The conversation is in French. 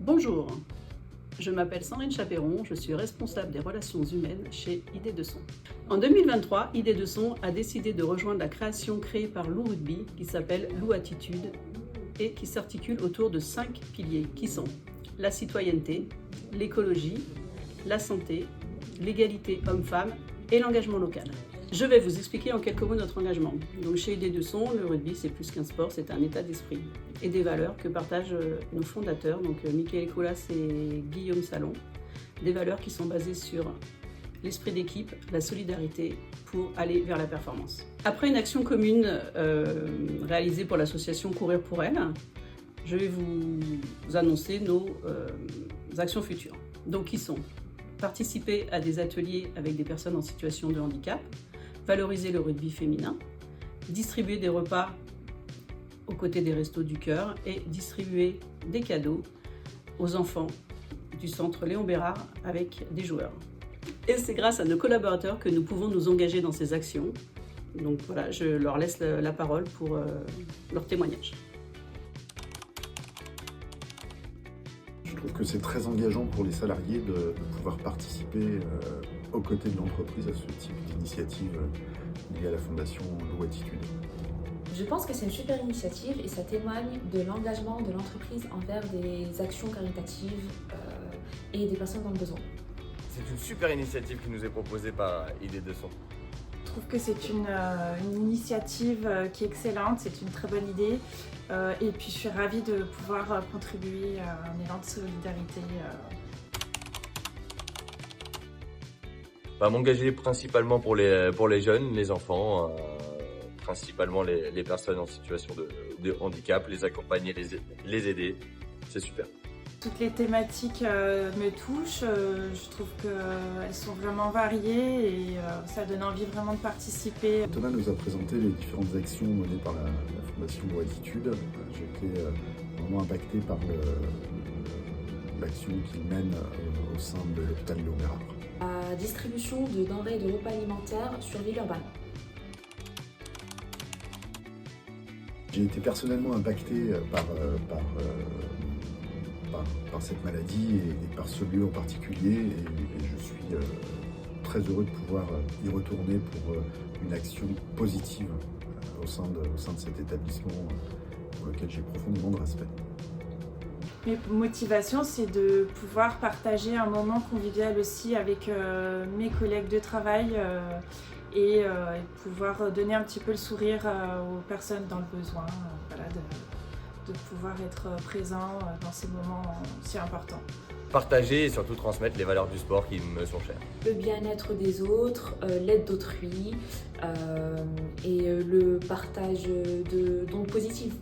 Bonjour, je m'appelle Sandrine Chaperon, je suis responsable des relations humaines chez Idée de Son. En 2023, Idée de Son a décidé de rejoindre la création créée par Lou Rugby qui s'appelle Lou Attitude et qui s'articule autour de 5 piliers qui sont la citoyenneté, l'écologie, la santé, l'égalité homme-femme et l'engagement local. Je vais vous expliquer en quelques mots notre engagement. Donc chez Idée de Son, le rugby c'est plus qu'un sport, c'est un état d'esprit et des valeurs que partagent nos fondateurs, donc Michael Colas et Guillaume Salon. Des valeurs qui sont basées sur l'esprit d'équipe, la solidarité pour aller vers la performance. Après une action commune réalisée pour l'association Courir pour elle, je vais vous annoncer nos actions futures. Donc qui sont participer à des ateliers avec des personnes en situation de handicap, valoriser le rugby féminin, distribuer des repas aux côtés des Restos du Cœur et distribuer des cadeaux aux enfants du centre Léon Bérard avec des joueurs. Et c'est grâce à nos collaborateurs que nous pouvons nous engager dans ces actions. Donc voilà, je leur laisse la parole pour leur témoignage. Je trouve que c'est très engageant pour les salariés de pouvoir participer aux côtés de l'entreprise à ce type d'initiative liée à la fondation Lou Attitude. Je pense que c'est une super initiative et ça témoigne de l'engagement de l'entreprise envers des actions caritatives et des personnes dans le besoin. C'est une super initiative qui nous est proposée par Idée de Son. Je trouve que c'est une initiative qui est excellente, c'est une très bonne idée et puis je suis ravie de pouvoir contribuer à un élan de solidarité. M'engager principalement pour les jeunes, les enfants, principalement les personnes en situation de handicap, les accompagner, les aider, c'est super. Toutes les thématiques me touchent, je trouve qu'elles sont vraiment variées et ça donne envie vraiment de participer. Thomas nous a présenté les différentes actions menées par la fondation Lou Attitude. J'ai été vraiment impacté par l'action qu'il mène au sein de l'hôpital Léon Bérard. La distribution de denrées et de repas alimentaires sur Villeurbanne. J'ai été personnellement impacté par cette maladie et par ce lieu en particulier et je suis très heureux de pouvoir y retourner pour une action positive au sein de cet établissement pour lequel j'ai profondément de respect. Mes motivations, c'est de pouvoir partager un moment convivial aussi avec mes collègues de travail et pouvoir donner un petit peu le sourire aux personnes dans le besoin, voilà, de pouvoir être présent dans ces moments si importants. Partager et surtout transmettre les valeurs du sport qui me sont chères. Le bien-être des autres, l'aide d'autrui et le partage d'ondes positives.